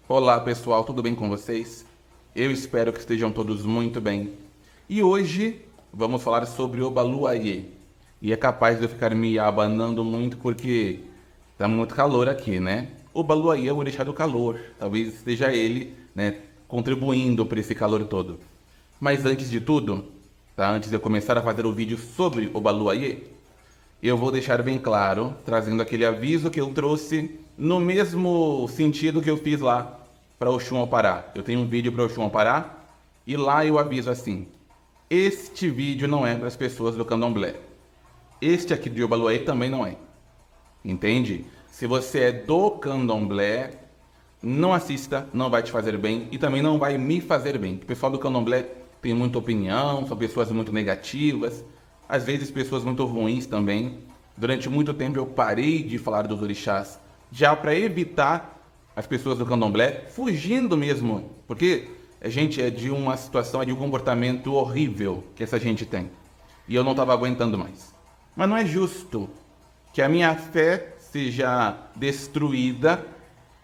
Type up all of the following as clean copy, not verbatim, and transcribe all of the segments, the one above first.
Olá pessoal, tudo bem com vocês? Eu espero que estejam todos muito bem. E hoje vamos falar sobre o Obaluayê. E é capaz de eu ficar me abanando muito porque tá muito calor aqui, né? O Obaluayê é o orixá do calor. Talvez esteja ele, né, contribuindo para esse calor todo. Mas antes de tudo, tá? Antes de eu começar a fazer o vídeo sobre o Obaluayê, eu vou deixar bem claro, trazendo aquele aviso que eu trouxe no mesmo sentido que eu fiz lá para Oxum ao Pará. Eu tenho um vídeo para Oxum ao Pará e lá eu aviso assim: este vídeo não é para as pessoas do Candomblé. Este aqui de Obaluayê também não é. Entende? Se você é do Candomblé, não assista, não vai te fazer bem e também não vai me fazer bem. O pessoal do Candomblé tem muita opinião, são pessoas muito negativas, às vezes pessoas muito ruins também. Durante muito tempo eu parei de falar dos orixás, já para evitar as pessoas do Candomblé fugindo mesmo, porque a gente é de uma situação, é de um comportamento horrível que essa gente tem. E eu não estava aguentando mais. Mas não é justo que a minha fé seja destruída,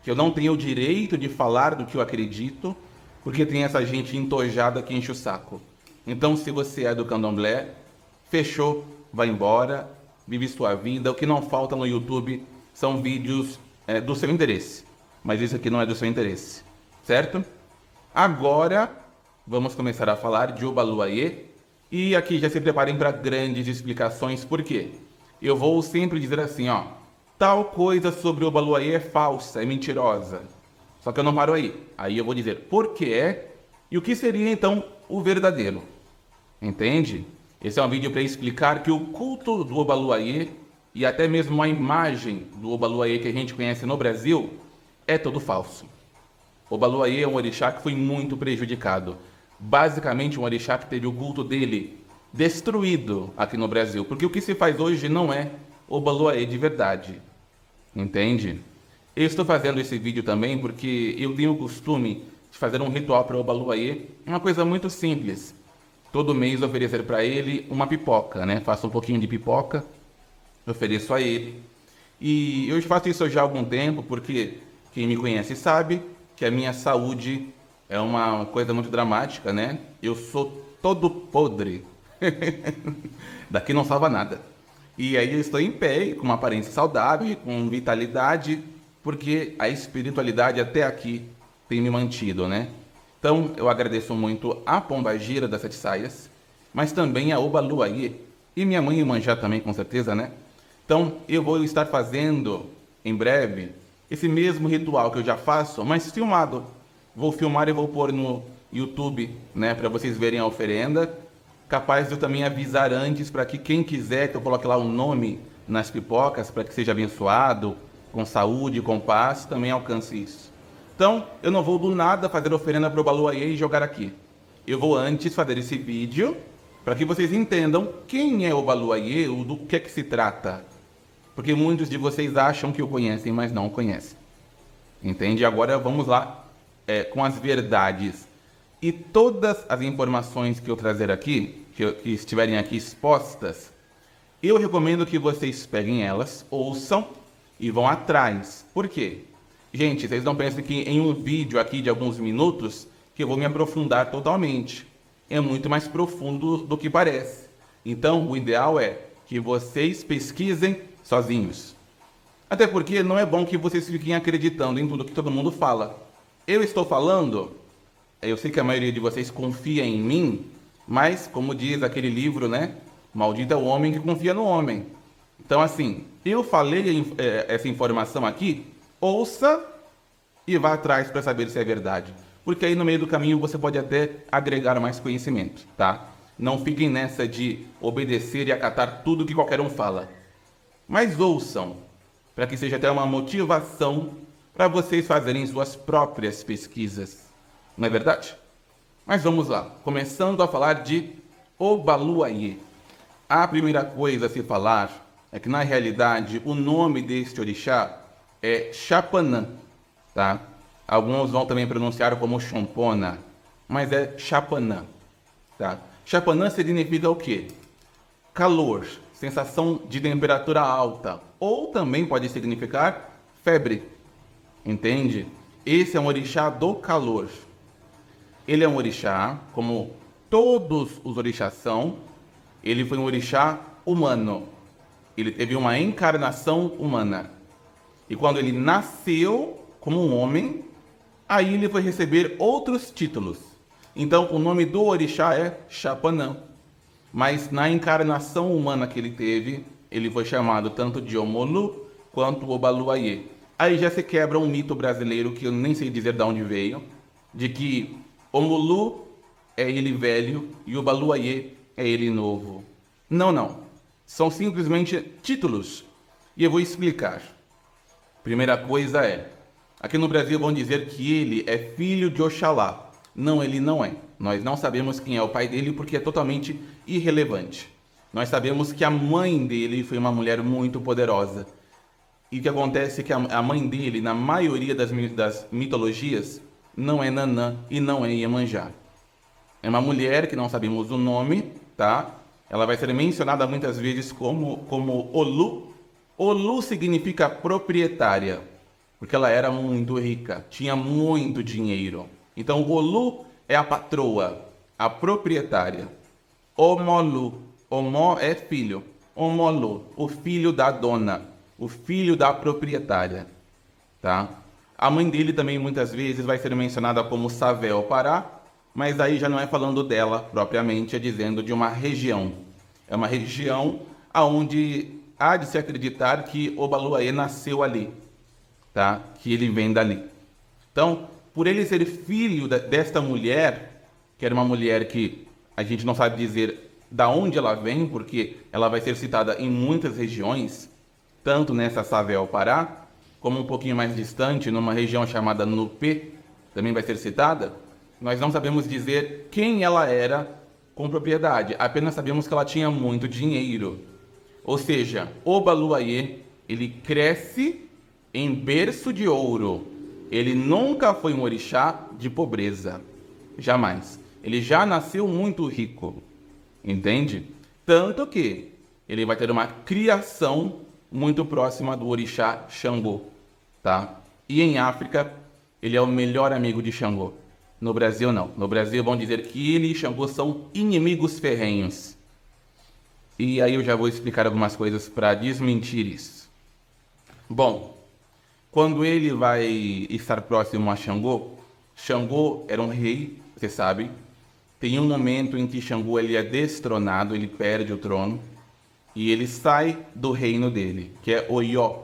que eu não tenha o direito de falar do que eu acredito, porque tem essa gente entojada que enche o saco. Então, se você é do Candomblé, fechou, vai embora, vive sua vida. O que não falta no YouTube são vídeos do seu interesse. Mas isso aqui não é do seu interesse, certo? Agora, vamos começar a falar de Obaluayê. E aqui já se preparem para grandes explicações, por quê? Eu vou sempre dizer assim, ó, tal coisa sobre o Obaluayê é falsa, é mentirosa. Só que eu não paro aí. Aí eu vou dizer por que é e o que seria então o verdadeiro. Entende? Esse é um vídeo para explicar que o culto do Obaluayê e até mesmo a imagem do Obaluayê que a gente conhece no Brasil é todo falso. O Obaluayê é um orixá que foi muito prejudicado. Basicamente um orixá que teve o culto dele destruído aqui no Brasil. Porque o que se faz hoje não é Obaluayê de verdade. Entende? Eu estou fazendo esse vídeo também porque eu tenho o costume de fazer um ritual para o Obaluayê. Uma coisa muito simples. Todo mês oferecer para ele uma pipoca, né? Faço um pouquinho de pipoca, ofereço a ele. E eu faço isso já há algum tempo porque quem me conhece sabe que a minha saúde é uma coisa muito dramática, né? Eu sou todo podre. Daqui não salva nada. E aí eu estou em pé, com uma aparência saudável, com vitalidade, porque a espiritualidade até aqui tem me mantido, né? Então eu agradeço muito a Pombagira das Sete Saias, mas também a Obaluayê, e minha mãe Iemanjá também, com certeza, né? Então eu vou estar fazendo, em breve, esse mesmo ritual que eu já faço, mas filmado. Vou filmar e vou pôr no YouTube, né, para vocês verem a oferenda. Capaz de eu também avisar antes para que quem quiser que eu coloque lá o nome nas pipocas, para que seja abençoado, com saúde, com paz, também alcance isso. Então, eu não vou do nada fazer oferenda para o Obaluayê e jogar aqui. Eu vou antes fazer esse vídeo para que vocês entendam quem é o Obaluayê, do que é que se trata. Porque muitos de vocês acham que o conhecem, mas não o conhecem. Entende? Agora vamos lá com as verdades. E todas as informações que eu trazer aqui, que estiverem aqui expostas, eu recomendo que vocês peguem elas, ouçam e vão atrás. Por quê? Gente, vocês não pensem que em um vídeo aqui de alguns minutos que eu vou me aprofundar totalmente. É muito mais profundo do que parece. Então, o ideal é que vocês pesquisem sozinhos. Até porque não é bom que vocês fiquem acreditando em tudo que todo mundo fala. Eu estou falando, eu sei que a maioria de vocês confia em mim, mas, como diz aquele livro, né? Maldito é o homem que confia no homem. Então, assim, eu falei essa informação aqui, ouça e vá atrás para saber se é verdade. Porque aí no meio do caminho você pode até agregar mais conhecimento, tá? Não fiquem nessa de obedecer e acatar tudo que qualquer um fala. Mas ouçam, para que seja até uma motivação para vocês fazerem suas próprias pesquisas. Não é verdade? Mas vamos lá, começando a falar de Obaluayê. A primeira coisa a se falar é que, na realidade, o nome deste orixá é Chapanã, tá? Alguns vão também pronunciar como Chompona, mas é Chapanã, tá? Chapanã significa o quê? Calor, sensação de temperatura alta, ou também pode significar febre, entende? Esse é um orixá do calor. Ele é um orixá, como todos os orixás são, ele foi um orixá humano. Ele teve uma encarnação humana. E quando ele nasceu como um homem, aí ele foi receber outros títulos. Então o nome do orixá é Chapanã. Mas na encarnação humana que ele teve, ele foi chamado tanto de Omolu quanto Obaluayê. Aí já se quebra um mito brasileiro que eu nem sei dizer de onde veio, de que Omolu é ele velho e Obaluayê é ele novo. Não, não. São simplesmente títulos. E eu vou explicar. Primeira coisa é, aqui no Brasil vão dizer que ele é filho de Oxalá. Não, ele não é. Nós não sabemos quem é o pai dele porque é totalmente irrelevante. Nós sabemos que a mãe dele foi uma mulher muito poderosa. E o que acontece é que a mãe dele, na maioria das mitologias, não é Nanã e não é Iemanjá. É uma mulher que não sabemos o nome, tá? Ela vai ser mencionada muitas vezes como Olu. Olu significa proprietária, porque ela era muito rica, tinha muito dinheiro. Então, Olu é a patroa, a proprietária. Omolu, Omo é filho. Omolu, o filho da dona, o filho da proprietária, tá? A mãe dele também muitas vezes vai ser mencionada como Savel Pará, mas aí já não é falando dela propriamente, é dizendo de uma região. É uma região aonde há de se acreditar que Obaluayê nasceu ali, tá? Que ele vem dali. Então, por ele ser filho desta mulher, que era uma mulher que a gente não sabe dizer da onde ela vem, porque ela vai ser citada em muitas regiões, tanto nessa Savel Pará, como um pouquinho mais distante, numa região chamada Nupê, também vai ser citada. Nós não sabemos dizer quem ela era com propriedade, apenas sabemos que ela tinha muito dinheiro. Ou seja, Obaluayê, ele cresce em berço de ouro. Ele nunca foi um orixá de pobreza. Jamais. Ele já nasceu muito rico. Entende? Tanto que ele vai ter uma criação muito próxima do orixá Xangô. Tá? E em África, ele é o melhor amigo de Xangô. No Brasil, não. No Brasil, vão dizer que ele e Xangô são inimigos ferrenhos. E aí eu já vou explicar algumas coisas para desmentir isso. Bom, quando ele vai estar próximo a Xangô, Xangô era um rei, você sabe. Tem um momento em que Xangô ele é destronado, ele perde o trono. E ele sai do reino dele, que é Oió.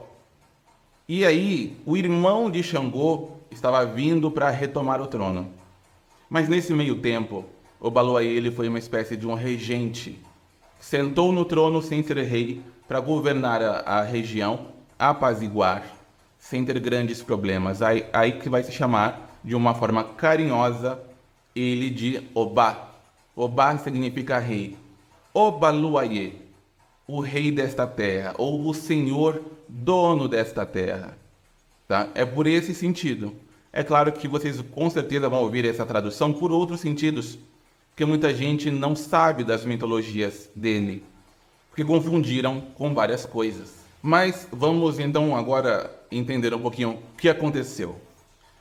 E aí, o irmão de Xangô estava vindo para retomar o trono. Mas nesse meio tempo, Obaluayê ele foi uma espécie de um regente. Sentou no trono sem ser rei para governar a região, apaziguar, sem ter grandes problemas. Aí que vai se chamar, de uma forma carinhosa, ele de Obá. Obá significa rei. Obaluayê, o rei desta terra, ou o senhor dono desta terra. Tá? É por esse sentido. É claro que vocês com certeza vão ouvir essa tradução por outros sentidos, porque muita gente não sabe das mitologias dele, porque confundiram com várias coisas. Mas vamos então agora entender um pouquinho o que aconteceu.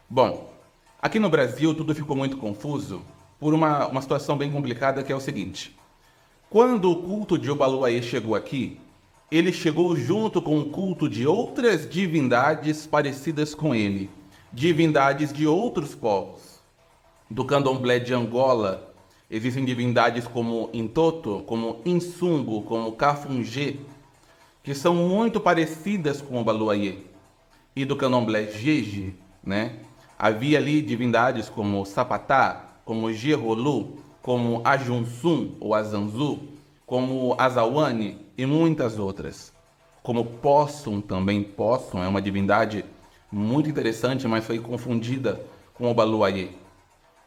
Bom, aqui no Brasil tudo ficou muito confuso por uma situação bem complicada, que é o seguinte. Quando o culto de Obaluayê chegou aqui, ele chegou junto com o culto de outras divindades parecidas com ele, divindades de outros povos. Do candomblé de Angola, existem divindades como Intoto, como Insungo, como Cafungê, que são muito parecidas com Obaluayê. E do candomblé Jeje, né? Havia ali divindades como Sapatá, como Gerolu, como Ajunsum ou Azanzu, como Azawane e muitas outras. Como Possum também. Possum é uma divindade muito interessante, mas foi confundida com Obaluayê.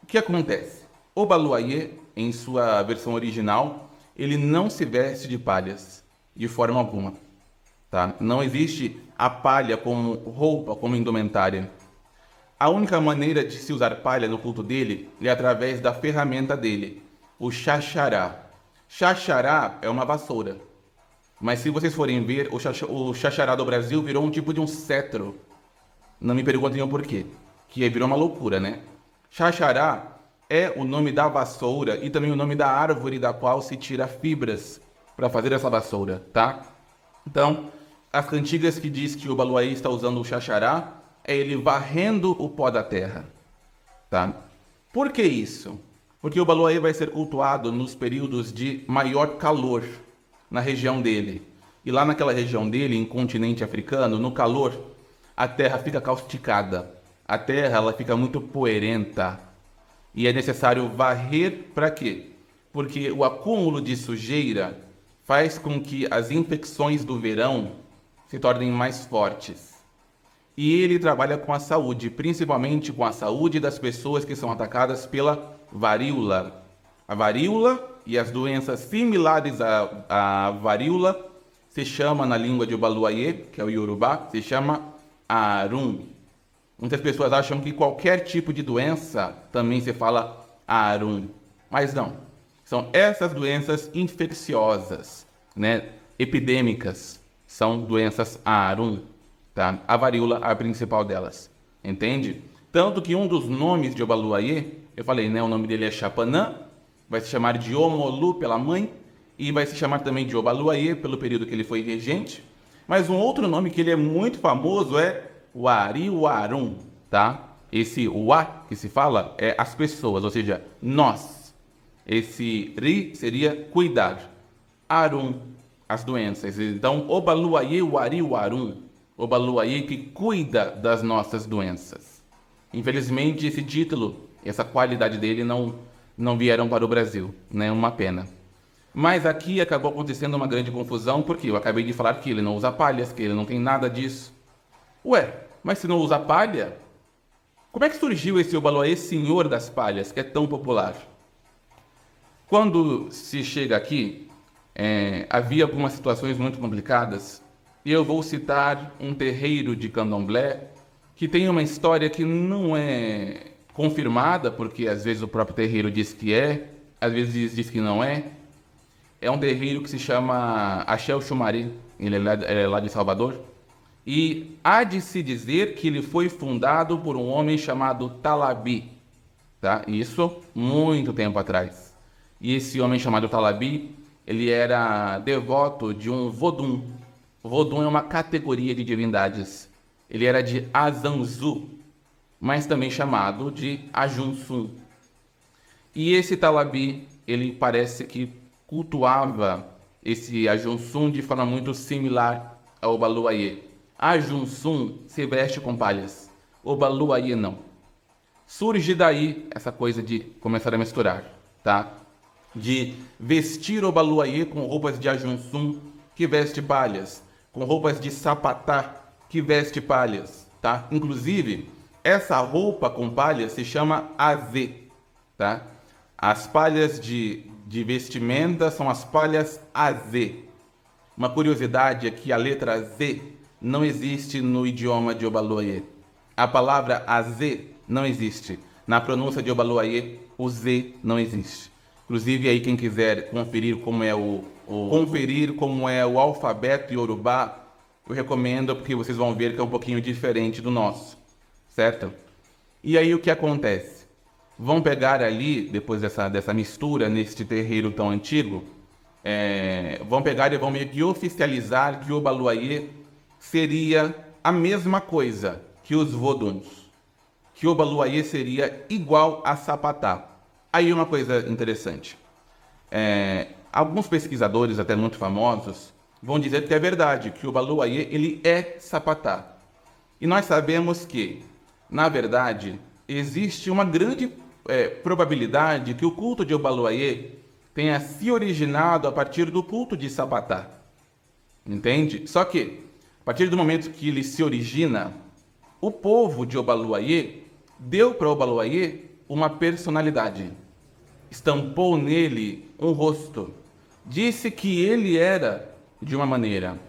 O que acontece? Obaluayê, em sua versão original, ele não se veste de palhas, de forma alguma. Tá? Não existe a palha como roupa, como indumentária. A única maneira de se usar palha no culto dele é através da ferramenta dele, o xaxará. Xaxará é uma vassoura. Mas se vocês forem ver, o xaxará do Brasil virou um tipo de um cetro. Não me perguntem o porquê. que virou uma loucura, né? Xaxará é o nome da vassoura e também o nome da árvore da qual se tira fibras para fazer essa vassoura, tá? Então, as cantigas que diz que o Baluayê está usando o xaxará é ele varrendo o pó da terra, tá? Por que isso? Porque o Baluayê vai ser cultuado nos períodos de maior calor na região dele. E lá naquela região dele, em continente africano, no calor, a terra fica causticada. A terra ela fica muito poeirenta. E é necessário varrer para quê? Porque o acúmulo de sujeira faz com que as infecções do verão se tornem mais fortes. E ele trabalha com a saúde, principalmente com a saúde das pessoas que são atacadas pela varíola. A varíola e as doenças similares à varíola se chama na língua de Baluayê, que é o Yorubá, se chama Arum. Muitas pessoas acham que qualquer tipo de doença também se fala Arum, mas não. São essas doenças infecciosas, né, epidêmicas, são doenças Arum, tá? A varíola é a principal delas, entende? Tanto que um dos nomes de Obaluayê, eu falei, né, o nome dele é Chapanã, vai se chamar de Omolu pela mãe, e vai se chamar também de Obaluayê pelo período que ele foi regente. Mas um outro nome que ele é muito famoso é Wariwarum, tá? Esse wa que se fala é as pessoas, ou seja, nós. Esse ri seria cuidar. Arum, as doenças. Então, Obaluayê Wariwarum. Obaluayê que cuida das nossas doenças. Infelizmente, esse título, essa qualidade dele não vieram para o Brasil, né? Uma pena. Mas aqui acabou acontecendo uma grande confusão, porque eu acabei de falar que ele não usa palhas, que ele não tem nada disso. Ué, mas se não usa palha, como é que surgiu esse Obaluayê Senhor das Palhas, que é tão popular? Quando se chega aqui, havia algumas situações muito complicadas, e eu vou citar um terreiro de candomblé, que tem uma história que não é confirmada, porque às vezes o próprio terreiro diz que é, às vezes diz que não é. É um terreiro que se chama Axé Xumari, ele é lá de Salvador. E há de se dizer que ele foi fundado por um homem chamado Talabi, tá? Isso muito tempo atrás. E esse homem chamado Talabi, ele era devoto de um Vodun. Vodun é uma categoria de divindades. Ele era de Azanzu, mas também chamado de Ajunsun. E esse Talabi, ele parece que cultuava esse Ajunsun de forma muito similar ao Baluayê. Ajunsun se veste com palhas, o Baluayê não. Surge daí essa coisa de começar a misturar, tá? De vestir o Baluayê com roupas de Ajunsun que veste palhas, com roupas de Sapatá que veste palhas, tá? Inclusive, essa roupa com palhas se chama Azê, tá? As palhas de vestimenta são as palhas Azê. Uma curiosidade é que a letra Z não existe no idioma de Obaluayê. A palavra Azê não existe. Na pronúncia de Obaluayê, o Z não existe. Inclusive, aí quem quiser conferir como é o alfabeto iorubá, eu recomendo, porque vocês vão ver que é um pouquinho diferente do nosso, certo? E aí o que acontece? Vão pegar ali, depois dessa mistura neste terreiro tão antigo, vão pegar e vão meio que oficializar que o Obaluayê seria a mesma coisa que os Voduns, que o Obaluayê seria igual a Sapatá. Aí uma coisa interessante, alguns pesquisadores, até muito famosos, vão dizer que é verdade, que o Obaluayê ele é Sapatá. E nós sabemos que, na verdade, existe uma grande probabilidade que o culto de Obaluayê tenha se originado a partir do culto de Sapatá. Entende? Só que, a partir do momento que ele se origina, o povo de Obaluayê deu para Obaluayê uma personalidade. Estampou nele um rosto. Disse que ele era de uma maneira.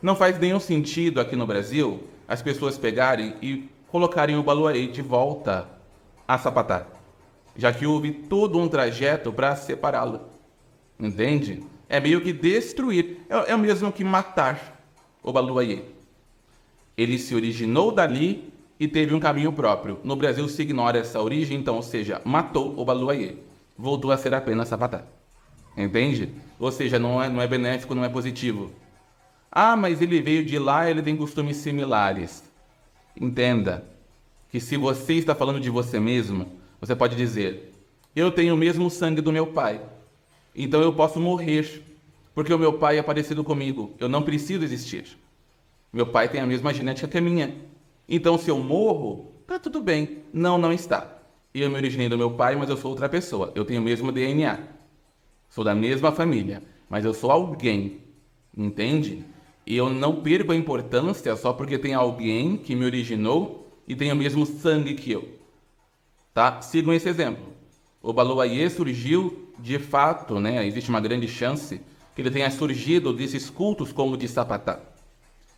Não faz nenhum sentido aqui no Brasil as pessoas pegarem e colocarem o Obaluayê de volta a Sapatá, já que houve todo um trajeto para separá-lo. Entende? É meio que destruir. É o mesmo que matar o Obaluayê. Ele se originou dali e teve um caminho próprio. No Brasil se ignora essa origem, então, ou seja, matou o Obaluayê. Voltou a ser apenas Sapatá. Entende? Ou seja, não é benéfico, não é positivo. Ah, mas ele veio de lá, ele tem costumes similares. Entenda que se você está falando de você mesmo, você pode dizer: eu tenho o mesmo sangue do meu pai, então eu posso morrer, porque o meu pai é parecido comigo, eu não preciso existir. Meu pai tem a mesma genética que a minha. Então se eu morro, tá tudo bem. Não, não está. Eu me originei do meu pai, mas eu sou outra pessoa. Eu tenho o mesmo DNA. Sou da mesma família, mas eu sou alguém. Entende? E eu não perco a importância só porque tem alguém que me originou e tem o mesmo sangue que eu. Tá? Sigam esse exemplo. O Obaluayê surgiu de fato, né? Existe uma grande chance que ele tenha surgido desses cultos como o de Sapatá.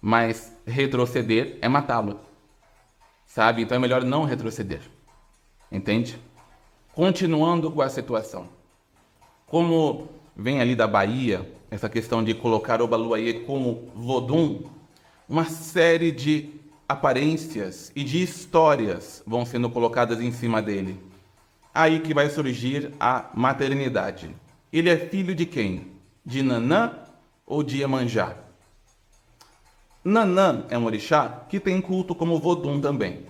Mas retroceder é matá-lo. Sabe? Então é melhor não retroceder. Entende? Continuando com a situação. Como vem ali da Bahia, essa questão de colocar o Obaluayê como Vodum, uma série de aparências e de histórias vão sendo colocadas em cima dele. Aí que vai surgir a maternidade. Ele é filho de quem? De Nanã ou de Iemanjá? Nanã é um orixá que tem culto como Vodum também.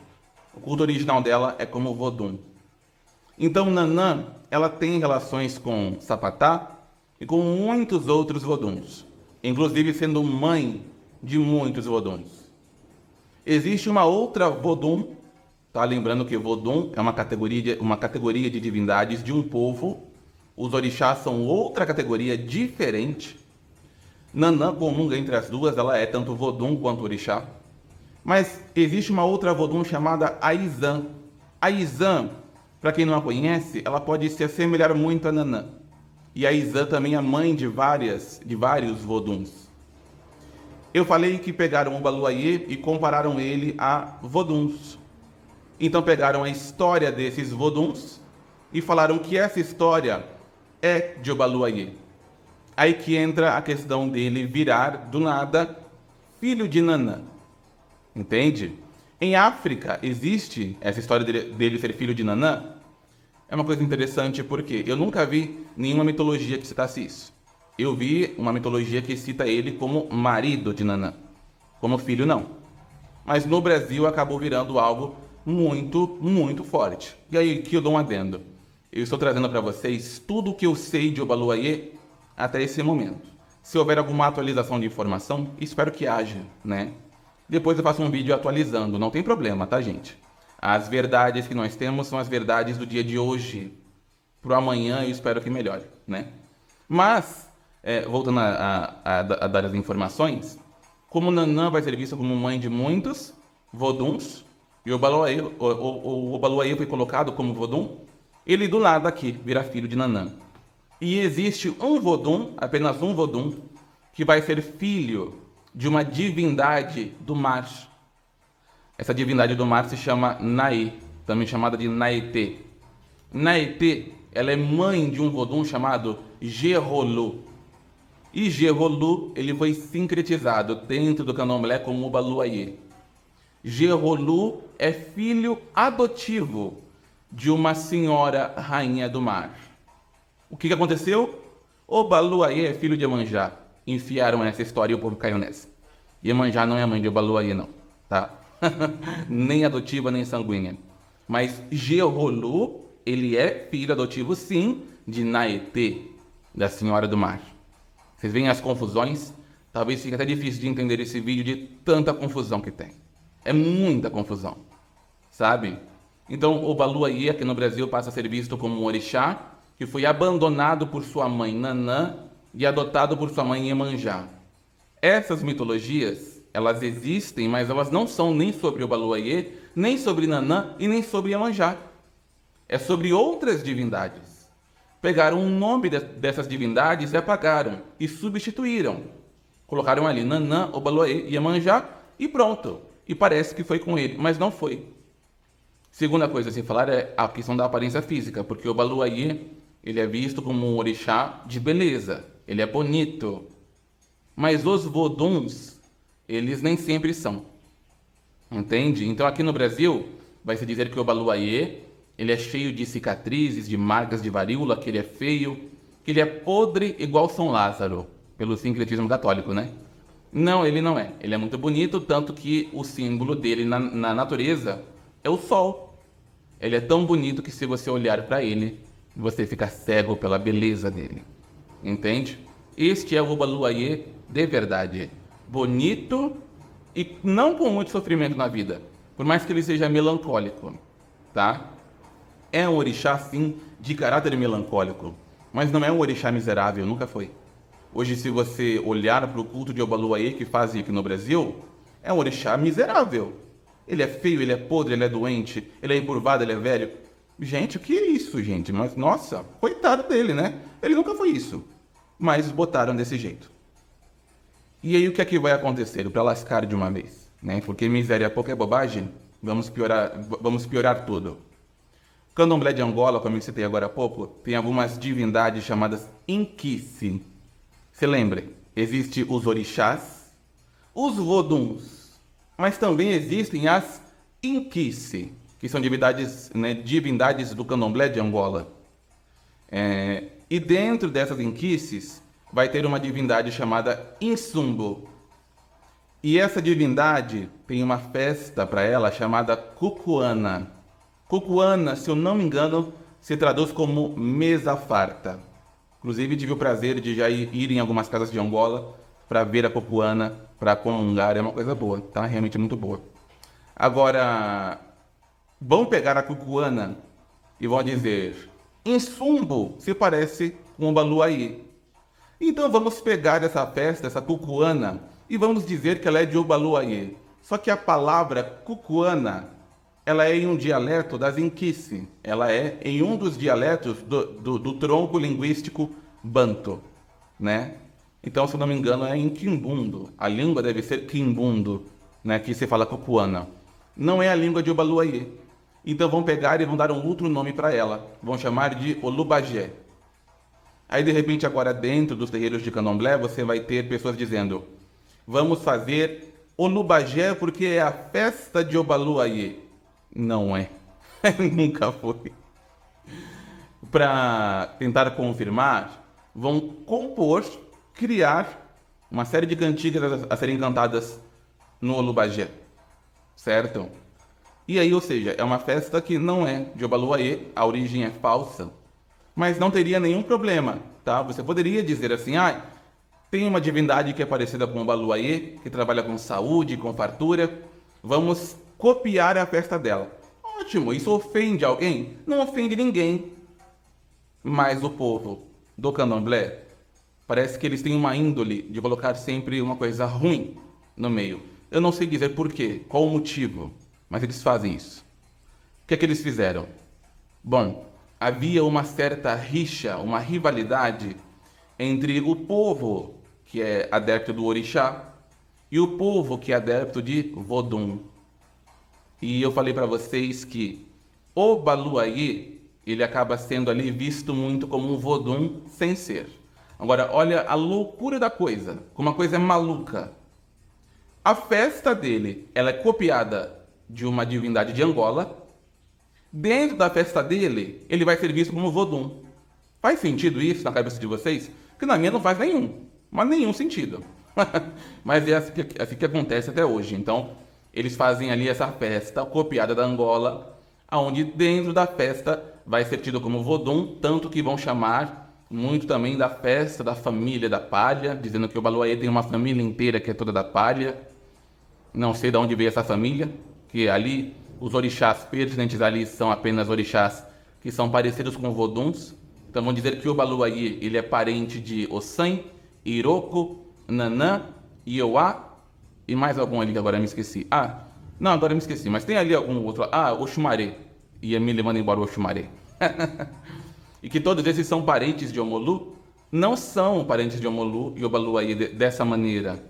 O culto original dela é como Vodum. Então Nanã, ela tem relações com Sapatá e com muitos outros Voduns, inclusive sendo mãe de muitos Voduns. Existe uma outra Vodum, tá? Lembrando que Vodum é uma categoria de divindades de um povo. Os orixás são outra categoria diferente. Nanã comunga entre as duas, ela é tanto Vodum quanto orixá. Mas existe uma outra Vodum chamada Aizã. Aizã, para quem não a conhece, ela pode se assemelhar muito a Nanã. E Aizã também é mãe de vários Voduns. Eu falei que pegaram o Obaluayê e compararam ele a Voduns. Então pegaram a história desses Voduns e falaram que essa história é de Obaluayê. Aí que entra a questão dele virar, do nada, filho de Nanã. Entende? Em África existe essa história dele ser filho de Nanã. É uma coisa interessante porque eu nunca vi nenhuma mitologia que citasse isso. Eu vi uma mitologia que cita ele como marido de Nanã. Como filho, não. Mas no Brasil acabou virando algo muito, muito forte. E aí que eu dou um adendo. Eu estou trazendo para vocês tudo o que eu sei de Obaluayê até esse momento. Se houver alguma atualização de informação, espero que haja, né? Depois eu faço um vídeo atualizando, não tem problema, tá, gente? As verdades que nós temos são as verdades do dia de hoje. Pro amanhã eu espero que melhore, né? Mas, voltando a dar as informações, como Nanã vai ser vista como mãe de muitos Voduns, e o Obaluayê foi colocado como Vodum, ele do nada aqui vira filho de Nanã. E existe um Vodum, apenas um Vodum, que vai ser filho de uma divindade do mar. Essa divindade do mar se chama Naê, também chamada de Naetê. Naetê, ela é mãe de um Vodum chamado Gerolu. E Gerolu, ele foi sincretizado dentro do candomblé como Obaluayê. Gerolu é filho adotivo de uma senhora rainha do mar. O que aconteceu? Obaluayê é filho de Iemanjá. Enfiaram essa história e o povo caiu nessa. Iemanjá não é mãe de Obaluayê, não, tá? Nem adotiva, nem sanguínea. Mas Gerolu, ele é filho adotivo, sim, de Naetê, da Senhora do Mar. Vocês veem as confusões? Talvez fique até difícil de entender esse vídeo de tanta confusão que tem. É muita confusão, sabe? Então, Obaluayê aqui no Brasil passa a ser visto como um orixá que foi abandonado por sua mãe Nanã e adotado por sua mãe Iemanjá. Essas mitologias, elas existem, mas elas não são nem sobre Obaluayê, nem sobre Nanã e nem sobre Iemanjá. É sobre outras divindades. Pegaram o nome dessas divindades e apagaram e substituíram. Colocaram ali Nanã, Obaluayê e Iemanjá e pronto. E parece que foi com ele, mas não foi. Segunda coisa a se falar é a questão da aparência física, porque o Obaluayê, ele é visto como um orixá de beleza, ele é bonito. Mas os Voduns, eles nem sempre são. Entende? Então aqui no Brasil, vai se dizer que o Obaluayê, ele é cheio de cicatrizes, de marcas de varíola, que ele é feio, que ele é podre igual São Lázaro, pelo sincretismo católico, né? Não, ele não é. Ele é muito bonito, tanto que o símbolo dele na natureza é o sol. Ele é tão bonito que se você olhar para ele, você fica cego pela beleza dele. Entende? Este é o Obaluayê de verdade. Bonito e não com muito sofrimento na vida, por mais que ele seja melancólico, tá? É um orixá, sim, de caráter melancólico, mas não é um orixá miserável, nunca foi. Hoje, se você olhar para o culto de Obaluayê que fazem aqui no Brasil, é um orixá miserável. Ele é feio, ele é podre, ele é doente, ele é encurvado, ele é velho. Gente, o que é isso, gente? Mas, nossa, coitado dele, né? Ele nunca foi isso. Mas botaram desse jeito. E aí o que é que vai acontecer? Para lascar de uma vez, né? Porque miséria pouco é bobagem, vamos piorar tudo. O candomblé de Angola, como eu citei agora há pouco, tem algumas divindades chamadas Inquice. Se lembre, existem os orixás, os voduns, mas também existem as Inquice, que são divindades, né, divindades do candomblé de Angola. E dentro dessas Inquices, vai ter uma divindade chamada Insumbo. E essa divindade tem uma festa para ela chamada Cucuana. Cucuana, se eu não me engano, se traduz como mesa farta. Inclusive, tive o prazer de já ir em algumas casas de Angola para ver a Cucuana, para comungar. É uma coisa boa, tá? Realmente muito boa. Agora, vão pegar a Cucuana e vão dizer: Insumbo se parece com o Obaluayê. Então vamos pegar essa festa, essa Cucuana, e vamos dizer que ela é de Obaluayê. Só que a palavra Cucuana, ela é em um dialeto das Inquice. Ela é em um dos dialetos do tronco linguístico Banto, né? Então, se eu não me engano, é em Quimbundo. A língua deve ser Quimbundo, né? Que se fala Cucuana. Não é a língua de Obaluayê. Então vão pegar e vão dar um outro nome para ela. Vão chamar de Olubagé. Aí, de repente, agora dentro dos terreiros de candomblé, você vai ter pessoas dizendo: vamos fazer Olubagé porque é a festa de Obaluayê. Não é. Nunca foi. Para tentar confirmar, vão compor, criar uma série de cantigas a serem cantadas no Olubagé. Certo? E aí, ou seja, é uma festa que não é de Obaluayê, a origem é falsa. Mas não teria nenhum problema, tá? Você poderia dizer assim: tem uma divindade que é parecida com o Obaluayê, que trabalha com saúde, com fartura, vamos copiar a festa dela. Ótimo, isso ofende alguém? Não ofende ninguém. Mas o povo do candomblé, parece que eles têm uma índole de colocar sempre uma coisa ruim no meio. Eu não sei dizer por quê, qual o motivo, mas eles fazem isso. O que é que eles fizeram? Bom, havia uma certa rixa, uma rivalidade entre o povo que é adepto do orixá e o povo que é adepto de Vodum. E eu falei para vocês que o Obaluayê, ele acaba sendo ali visto muito como um Vodum sem ser. Agora, olha a loucura da coisa, como uma coisa é maluca. A festa dele, ela é copiada de uma divindade de Angola. Dentro da festa dele, ele vai ser visto como Vodum. Faz sentido isso na cabeça de vocês? Que na minha não faz nenhum. Mas nenhum sentido. Mas é assim que acontece até hoje. Então, eles fazem ali essa festa copiada da Angola, onde dentro da festa vai ser tido como Vodum, tanto que vão chamar muito também da festa da família da palha, dizendo que o Obaluayê tem uma família inteira que é toda da palha. Não sei de onde veio essa família, que ali os orixás pertinentes ali são apenas orixás que são parecidos com Voduns. Então vão dizer que o Obaluayê, ele é parente de Ossan, Iroko, Nanã, Ioá e mais algum ali que agora eu me esqueci. Não, agora eu me esqueci, mas tem ali algum outro. Oxumaré. Ia me levando embora o Oxumaré. E que todos esses são parentes de Omolu. Não são parentes de Omolu e Obaluayê dessa maneira.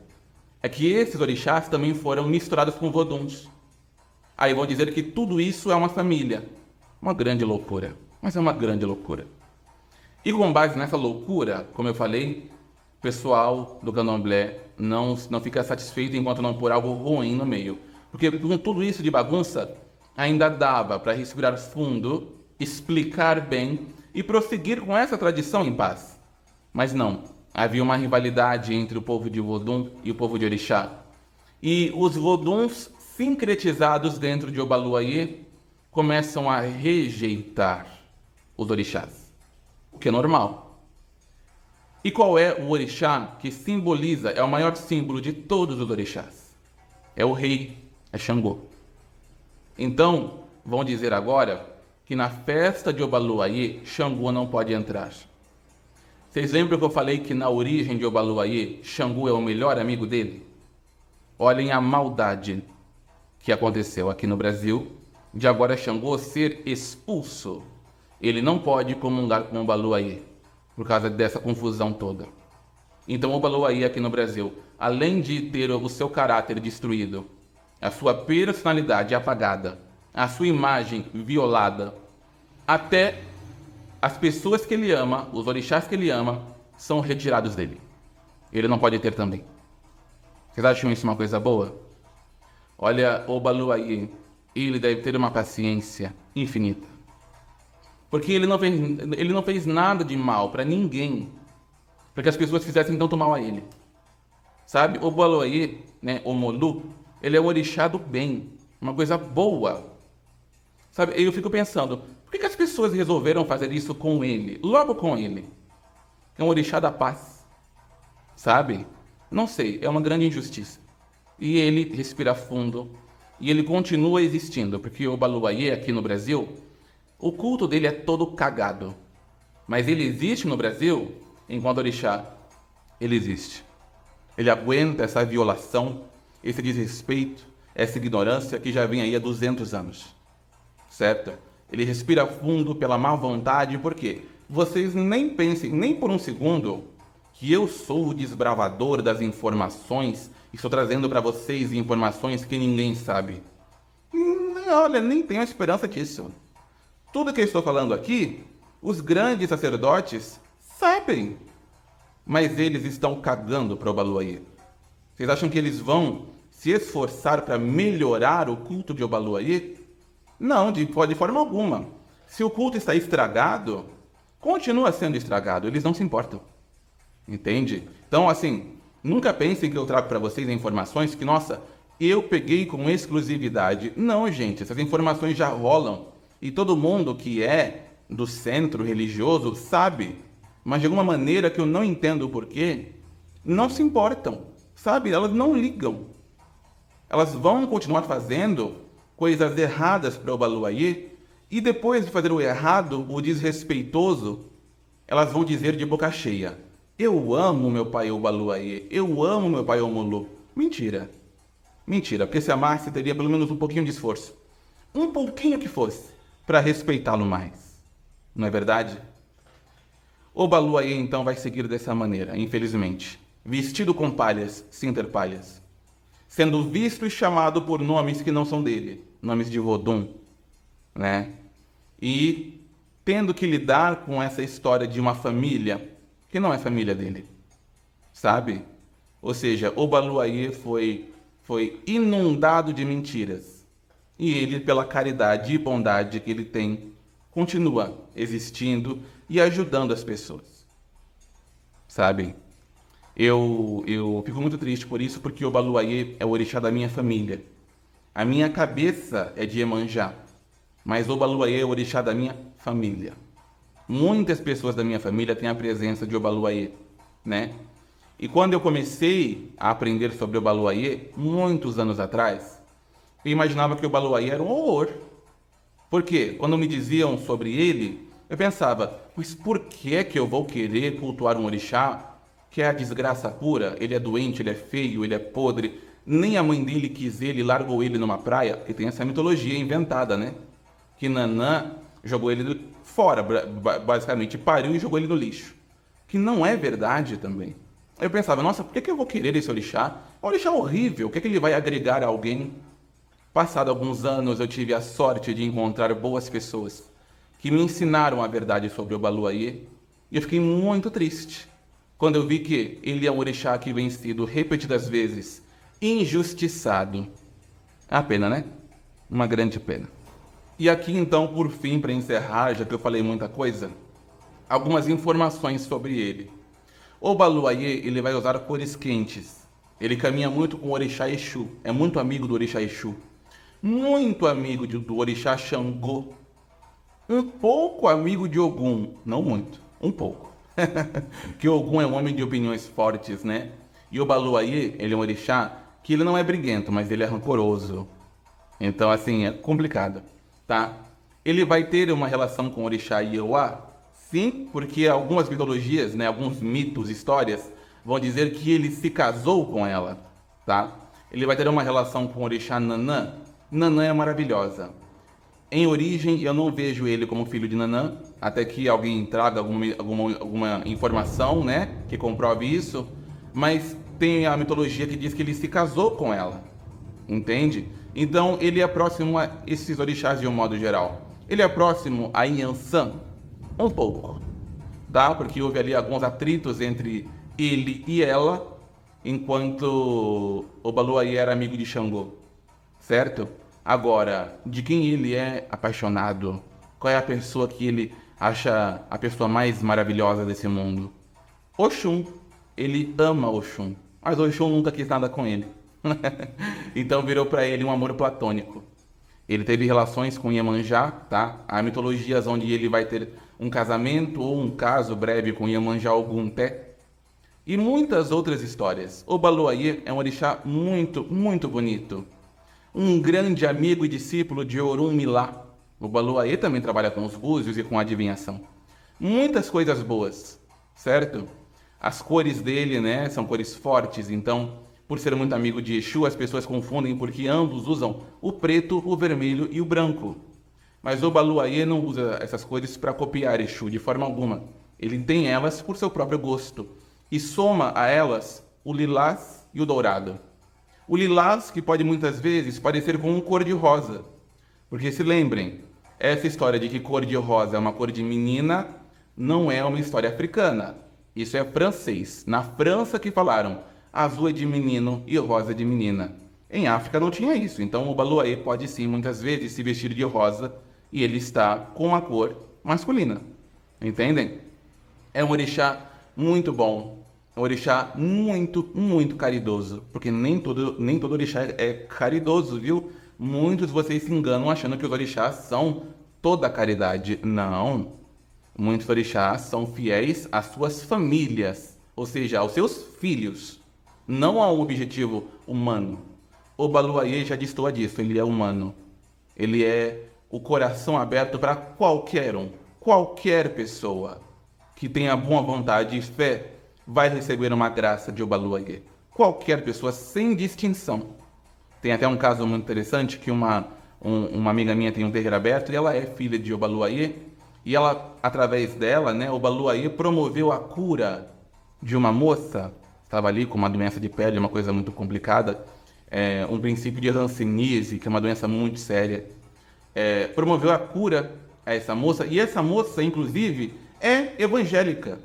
É que esses orixás também foram misturados com Voduns. Aí vão dizer que tudo isso é uma família. Uma grande loucura. Mas é uma grande loucura. E com base nessa loucura, como eu falei, o pessoal do candomblé não fica satisfeito enquanto não pôr algo ruim no meio. Porque com tudo isso de bagunça, ainda dava para respirar fundo, explicar bem e prosseguir com essa tradição em paz. Mas não, havia uma rivalidade entre o povo de Vodun e o povo de Orixá. E os Voduns sincretizados dentro de Obaluayê começam a rejeitar os orixás, o que é normal. E qual é o orixá que simboliza, é o maior símbolo de todos os orixás? É o rei, é Xangô. Então, vão dizer agora que na festa de Obaluayê, Xangô não pode entrar. Vocês lembram que eu falei que na origem de Obaluayê, Xangô é o melhor amigo dele? Olhem a maldade que aconteceu aqui no Brasil, de agora Xangô ser expulso. Ele não pode comungar com Obaluayê, por causa dessa confusão toda. Então Obaluayê aqui no Brasil, além de ter o seu caráter destruído, a sua personalidade apagada, a sua imagem violada, até as pessoas que ele ama, os orixás que ele ama, são retirados dele. Ele não pode ter também. Vocês acham isso uma coisa boa? Olha, Obaluayê, ele deve ter uma paciência infinita. Porque ele não fez nada de mal para ninguém, para que as pessoas fizessem tanto mal a ele. Sabe, Obaluayê, né, o Molu, ele é o orixá do bem, uma coisa boa. Sabe, eu fico pensando, por que as pessoas resolveram fazer isso com ele, logo com ele? É um orixá da paz, sabe? Não sei, é uma grande injustiça. E ele respira fundo, e ele continua existindo, porque o Obaluayê aqui no Brasil, o culto dele é todo cagado. Mas ele existe no Brasil, enquanto orixá, ele existe. Ele aguenta essa violação, esse desrespeito, essa ignorância que já vem aí há 200 anos. Certo? Ele respira fundo pela má vontade, porque vocês nem pensem, nem por um segundo, que eu sou o desbravador das informações e estou trazendo para vocês informações que ninguém sabe. Olha, nem tenho a esperança disso. Tudo que eu estou falando aqui, os grandes sacerdotes sabem, mas eles estão cagando para o Obaluayê. Vocês acham que eles vão se esforçar para melhorar o culto de Obaluayê? Não, de forma alguma. Se o culto está estragado, continua sendo estragado, eles não se importam. Entende? Então, assim, nunca pensem que eu trago para vocês informações que, nossa, eu peguei com exclusividade. Não, gente, essas informações já rolam. E todo mundo que é do centro religioso sabe. Mas de alguma maneira que eu não entendo o porquê, não se importam. Sabe? Elas não ligam. Elas vão continuar fazendo coisas erradas para o Obaluayê. E depois de fazer o errado, o desrespeitoso, elas vão dizer de boca cheia: eu amo meu pai Obaluayê, eu amo meu pai Omolu. Mentira. Mentira, porque se amasse teria pelo menos um pouquinho de esforço. Um pouquinho que fosse, para respeitá-lo mais. Não é verdade? Obaluayê então vai seguir dessa maneira, infelizmente. Vestido com palhas, sem ter palhas. Sendo visto e chamado por nomes que não são dele. Nomes de Vodun, né? E tendo que lidar com essa história de uma família que não é família dele, sabe? Ou seja, Obaluayê foi inundado de mentiras. E ele, pela caridade e bondade que ele tem, continua existindo e ajudando as pessoas. Sabe? Eu fico muito triste por isso, porque Obaluayê é o orixá da minha família. A minha cabeça é de Iemanjá, mas Obaluayê é o orixá da minha família. Muitas pessoas da minha família têm a presença de Obaluayê, né? E quando eu comecei a aprender sobre Obaluayê, muitos anos atrás, eu imaginava que Obaluayê era um horror. Por quê? Quando me diziam sobre ele, eu pensava, mas por que eu vou querer cultuar um orixá que é a desgraça pura? Ele é doente, ele é feio, ele é podre, nem a mãe dele quis ele, largou ele numa praia, porque tem essa mitologia inventada, né? Que Nanã jogou ele fora, basicamente, pariu e jogou ele no lixo. Que não é verdade também. Aí eu pensava, nossa, por que eu vou querer esse orixá? É um orixá horrível, o que ele vai agregar a alguém? Passado alguns anos, eu tive a sorte de encontrar boas pessoas que me ensinaram a verdade sobre o Obaluayê, e eu fiquei muito triste quando eu vi que ele é um orixá que vem sido repetidas vezes injustiçado. É uma pena, né? Uma grande pena. E aqui então, por fim, para encerrar, já que eu falei muita coisa, algumas informações sobre ele. O Baluayê, ele vai usar cores quentes. Ele caminha muito com o orixá Exu. É muito amigo do orixá Exu. Muito amigo do orixá Xangô. Um pouco amigo de Ogum. Não muito. Um pouco. Que Ogum é um homem de opiniões fortes, né? E o Baluayê, ele é um orixá que ele não é briguento, mas ele é rancoroso. Então, assim, é complicado, tá? Ele vai ter uma relação com o orixá Iewa? Sim, porque algumas mitologias, né, alguns mitos, histórias, vão dizer que ele se casou com ela, tá? Ele vai ter uma relação com o orixá Nanã. Nanã é maravilhosa. Em origem, eu não vejo ele como filho de Nanã, até que alguém traga alguma informação, né, que comprove isso, mas tem a mitologia que diz que ele se casou com ela, entende? Então, ele é próximo a esses orixás de um modo geral. Ele é próximo a Yansan? Um pouco, tá? Porque houve ali alguns atritos entre ele e ela, enquanto o Baluayê era amigo de Xangô, certo? Agora, de quem ele é apaixonado? Qual é a pessoa que ele acha a pessoa mais maravilhosa desse mundo? Oxum. Ele ama Oxum, mas Oxum nunca quis nada com ele. Então virou para ele um amor platônico. Ele teve relações com Iemanjá, tá? Há mitologias onde ele vai ter um casamento ou um caso breve com Iemanjá Ogunté. E muitas outras histórias. O Baluayê é um orixá muito, muito bonito. Um grande amigo e discípulo de Orunmilá. O Baluayê também trabalha com os búzios e com adivinhação. Muitas coisas boas, certo? As cores dele, né, são cores fortes, então, por ser muito amigo de Exu, as pessoas confundem porque ambos usam o preto, o vermelho e o branco. Mas o Baluayê não usa essas cores para copiar Exu de forma alguma. Ele tem elas por seu próprio gosto e soma a elas o lilás e o dourado. O lilás, que pode muitas vezes parecer com um cor-de-rosa. Porque se lembrem, essa história de que cor-de-rosa é uma cor de menina não é uma história africana. Isso é francês. Na França que falaram azul é de menino e rosa é de menina. Em África não tinha isso. Então o Baluayê pode sim muitas vezes se vestir de rosa e ele está com a cor masculina. Entendem? É um orixá muito bom. É um orixá muito, muito caridoso. Porque nem todo orixá é caridoso, viu? Muitos de vocês se enganam achando que os orixás são toda a caridade. Não. Muitos orixás são fiéis às suas famílias, ou seja, aos seus filhos, não a um objetivo humano. O Baluayê já destoa disso, ele é humano. Ele é o coração aberto para qualquer um, qualquer pessoa que tenha boa vontade e fé vai receber uma graça de Obaluayê. Qualquer pessoa, sem distinção. Tem até um caso muito interessante que uma amiga minha tem um terreiro aberto e ela é filha de Obaluayê. E ela, através dela, né, Obaluayê promoveu a cura de uma moça, estava ali com uma doença de pele, uma coisa muito complicada, um princípio de hanseníase, que é uma doença muito séria. Promoveu a cura a essa moça, e essa moça, inclusive, é evangélica.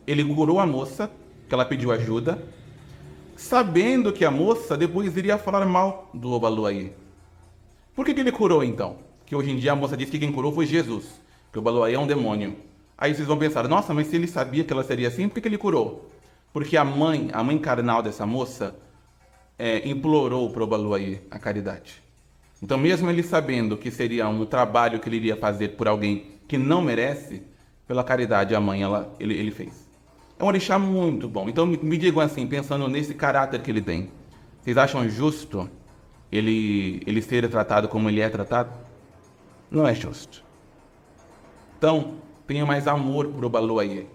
Ele curou a moça, que ela pediu ajuda, sabendo que a moça depois iria falar mal do Obaluayê. Por que ele curou, então? Que hoje em dia a moça diz que quem curou foi Jesus, que o Obaluayê é um demônio. Aí vocês vão pensar, nossa, mas se ele sabia que ela seria assim, por que ele curou? Porque a mãe carnal dessa moça, implorou para o Obaluayê a caridade. Então, mesmo ele sabendo que seria um trabalho que ele iria fazer por alguém que não merece, pela caridade a mãe ele fez. É um orixá muito bom. Então me digam assim, pensando nesse caráter que ele tem, vocês acham justo ele ser tratado como ele é tratado? Não é justo. Então, tenha mais amor por Obaluayê.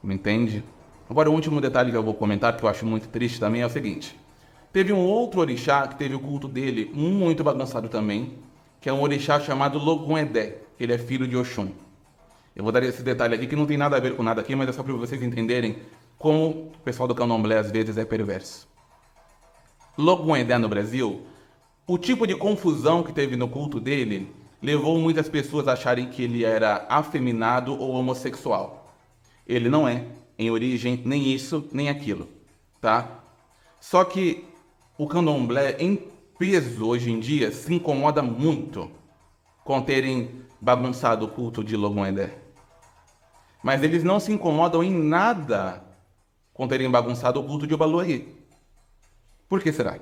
Me entende? Agora, o último detalhe que eu vou comentar, que eu acho muito triste também, é o seguinte. Teve um outro orixá que teve o culto dele muito bagunçado também, que é um orixá chamado Logun-Edé, que ele é filho de Oxum. Eu vou dar esse detalhe aqui que não tem nada a ver com nada aqui, mas é só para vocês entenderem como o pessoal do candomblé às vezes é perverso. Logun-Edé no Brasil, o tipo de confusão que teve no culto dele levou muitas pessoas a acharem que ele era afeminado ou homossexual. Ele não é, em origem, nem isso, nem aquilo, tá? Só que o candomblé, em peso hoje em dia se incomoda muito com terem bagunçado o culto de Logomedé. Mas eles não se incomodam em nada com terem bagunçado o culto de Obaluayê. Por que será?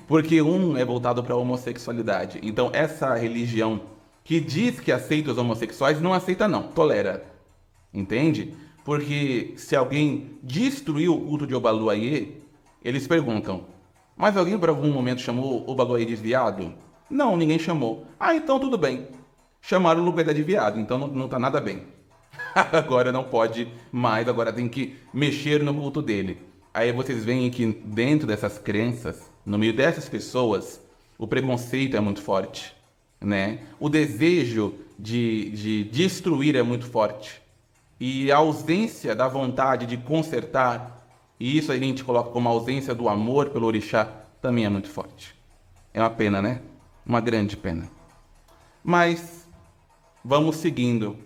Porque um é voltado para a homossexualidade. Então essa religião que diz que aceita os homossexuais não aceita não, tolera. Entende? Porque se alguém destruiu o culto de Obaluayê, eles perguntam, mas alguém por algum momento chamou Obaluayê de viado? Não, ninguém chamou. Ah, então tudo bem. Chamaram o Logomedé de viado, então não tá nada bem. Agora não pode mais, agora tem que mexer no culto dele. Aí vocês veem que dentro dessas crenças, no meio dessas pessoas, o preconceito é muito forte, né? O desejo de destruir é muito forte. E a ausência da vontade de consertar, e isso a gente coloca como ausência do amor pelo orixá, também é muito forte. É uma pena, né? Uma grande pena. Mas vamos seguindo. O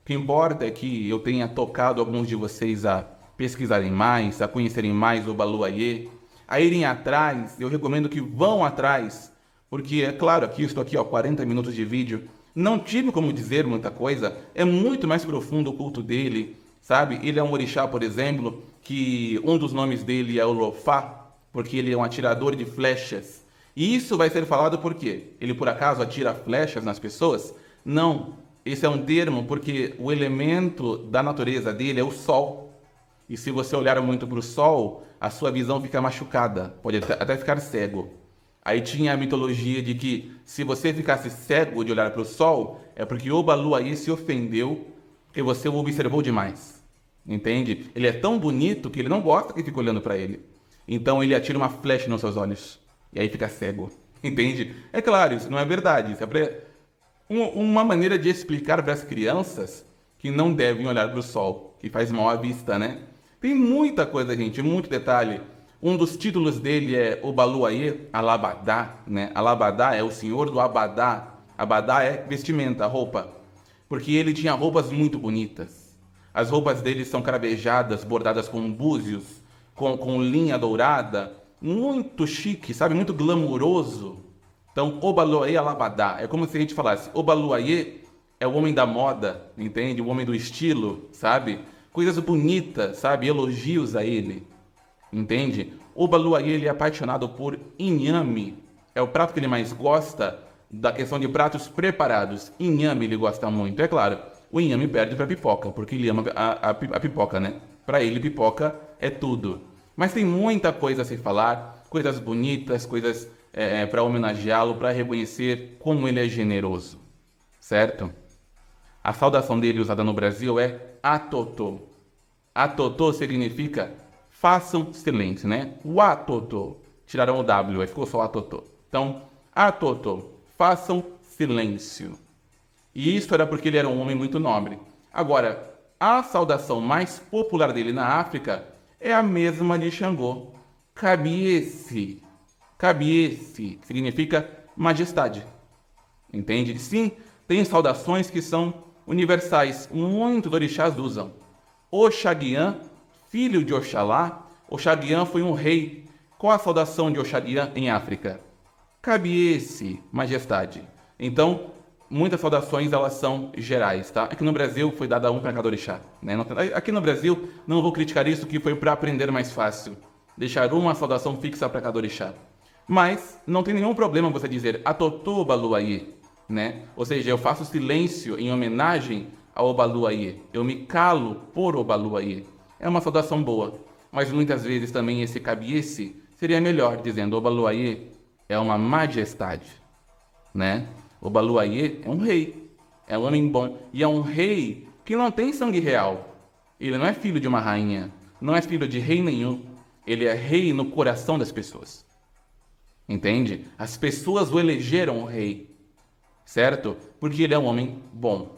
que importa é que eu tenha tocado alguns de vocês a pesquisarem mais, a conhecerem mais o Obaluayê, a irem atrás. Eu recomendo que vão atrás, porque é claro, aqui estou aqui, 40 minutos de vídeo, não tive como dizer muita coisa, é muito mais profundo o culto dele, sabe? Ele é um orixá, por exemplo, que um dos nomes dele é o Lofá, porque ele é um atirador de flechas. E isso vai ser falado por quê? Ele por acaso atira flechas nas pessoas? Não. Esse é um termo porque o elemento da natureza dele é o sol. E se você olhar muito para o sol, a sua visão fica machucada, pode até ficar cego. Aí tinha a mitologia de que se você ficasse cego de olhar para o sol, é porque Obaluayê se ofendeu porque você o observou demais. Entende? Ele é tão bonito que ele não gosta que fique olhando para ele. Então ele atira uma flecha nos seus olhos. E aí fica cego. Entende? É claro, isso não é verdade. Isso é uma maneira de explicar para as crianças que não devem olhar para o sol, que faz mal à vista, né? Tem muita coisa, gente, muito detalhe. Um dos títulos dele é Obaluayê Alabadá, né? Alabadá é o senhor do Abadá. Abadá é vestimenta, roupa. Porque ele tinha roupas muito bonitas. As roupas dele são cravejadas, bordadas com búzios, com linha dourada. Muito chique, sabe? Muito glamuroso. Então, Obaluayê Alabadá. É como se a gente falasse, Obaluayê é o homem da moda, entende? O homem do estilo, sabe? Coisas bonitas, sabe? Elogios a ele. Entende? Obaluayê, ele é apaixonado por inhame. É o prato que ele mais gosta da questão de pratos preparados. Inhame ele gosta muito. É claro, o inhame perde para pipoca, porque ele ama a pipoca, né? Para ele, pipoca é tudo. Mas tem muita coisa a se falar, coisas bonitas, coisas para homenageá-lo, para reconhecer como ele é generoso. Certo? A saudação dele usada no Brasil é Atotô. Atotô significa façam silêncio, né? O Atotô. Tiraram o W, aí ficou só Atotô. Então, Atotô, façam silêncio. E isso era porque ele era um homem muito nobre. Agora, a saudação mais popular dele na África é a mesma de Xangô. Cabiece. Cabiece, que significa majestade. Entende? Sim, tem saudações que são universais. Muitos orixás usam. Oxaguian, filho de Oxalá. Oxaguian foi um rei. Qual a saudação de Oxaguian em África? Cabiece, majestade. Então, muitas saudações elas são gerais, tá? Aqui no Brasil foi dada um para cada orixá, né? Aqui no Brasil, não vou criticar isso, que foi para aprender mais fácil. Deixar uma saudação fixa para cada orixá. Mas não tem nenhum problema você dizer Atotô Obaluayê, né? Ou seja, eu faço silêncio em homenagem ao Obaluayê. Eu me calo por Obaluayê. É uma saudação boa. Mas muitas vezes também esse cabiece seria melhor dizendo Obaluayê é uma majestade, né? Obaluayê é um rei, é um homem bom. E é um rei que não tem sangue real. Ele não é filho de uma rainha, não é filho de rei nenhum. Ele é rei no coração das pessoas. Entende? As pessoas o elegeram rei, certo? Porque ele é um homem bom.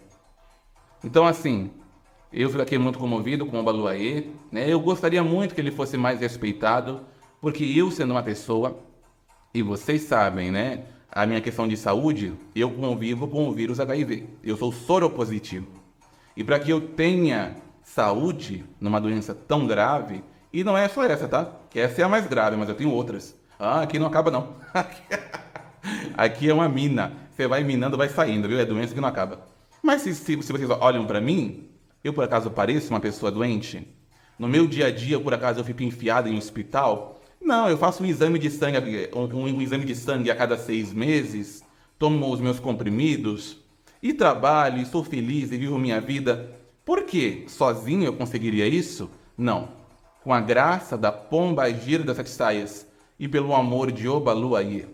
Então, assim, eu fiquei muito comovido com o Obaluayê, né? Eu gostaria muito que ele fosse mais respeitado, porque eu, sendo uma pessoa, e vocês sabem, né? A minha questão de saúde, eu convivo com o vírus HIV. Eu sou soropositivo. E para que eu tenha saúde numa doença tão grave, e não é só essa, tá? Que essa é a mais grave, mas eu tenho outras. Ah, aqui não acaba não. Aqui é uma mina. Você vai minando, vai saindo, viu? É doença que não acaba. Mas se vocês olham pra mim, eu por acaso pareço uma pessoa doente? No meu dia a dia, por acaso eu fico enfiado em um hospital? Não, eu faço um exame de sangue, um exame de sangue a cada 6 meses, tomo os meus comprimidos e trabalho, e sou feliz e vivo minha vida. Por quê? Sozinho eu conseguiria isso? Não. Com a graça da pomba gira das sete saias e pelo amor de Obaluayê.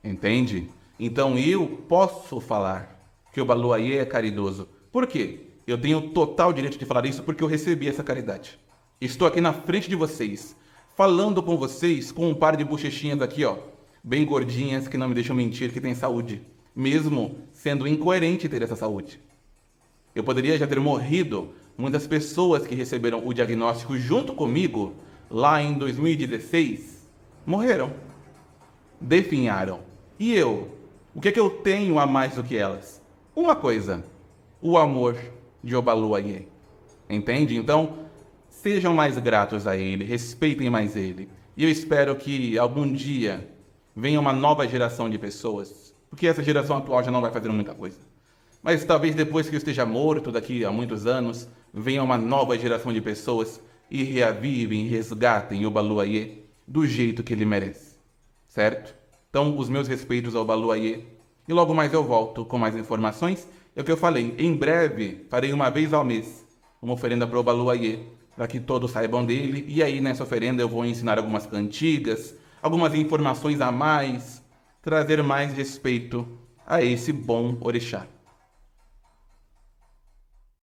Entende? Então eu posso falar que o Baluayê é caridoso. Por quê? Eu tenho total direito de falar isso porque eu recebi essa caridade. Estou aqui na frente de vocês, falando com vocês com um par de bochechinhas aqui, ó, bem gordinhas que não me deixam mentir que tem saúde, mesmo sendo incoerente ter essa saúde. Eu poderia já ter morrido. Muitas pessoas que receberam o diagnóstico junto comigo, lá em 2016, morreram, definharam. E eu? O que é que eu tenho a mais do que elas? Uma coisa, o amor de Obaluayê. Entende? Então, sejam mais gratos a ele, respeitem mais ele. E eu espero que algum dia venha uma nova geração de pessoas, porque essa geração atual já não vai fazer muita coisa. Mas talvez depois que eu esteja morto, daqui a muitos anos, venha uma nova geração de pessoas e reavivem, resgatem o Baluayê do jeito que ele merece. Certo? Então, os meus respeitos ao Baluayê. E logo mais eu volto com mais informações. É o que eu falei, em breve farei uma vez ao mês uma oferenda para o Baluayê, para que todos saibam dele. E aí nessa oferenda eu vou ensinar algumas cantigas, algumas informações a mais, trazer mais respeito a esse bom orixá.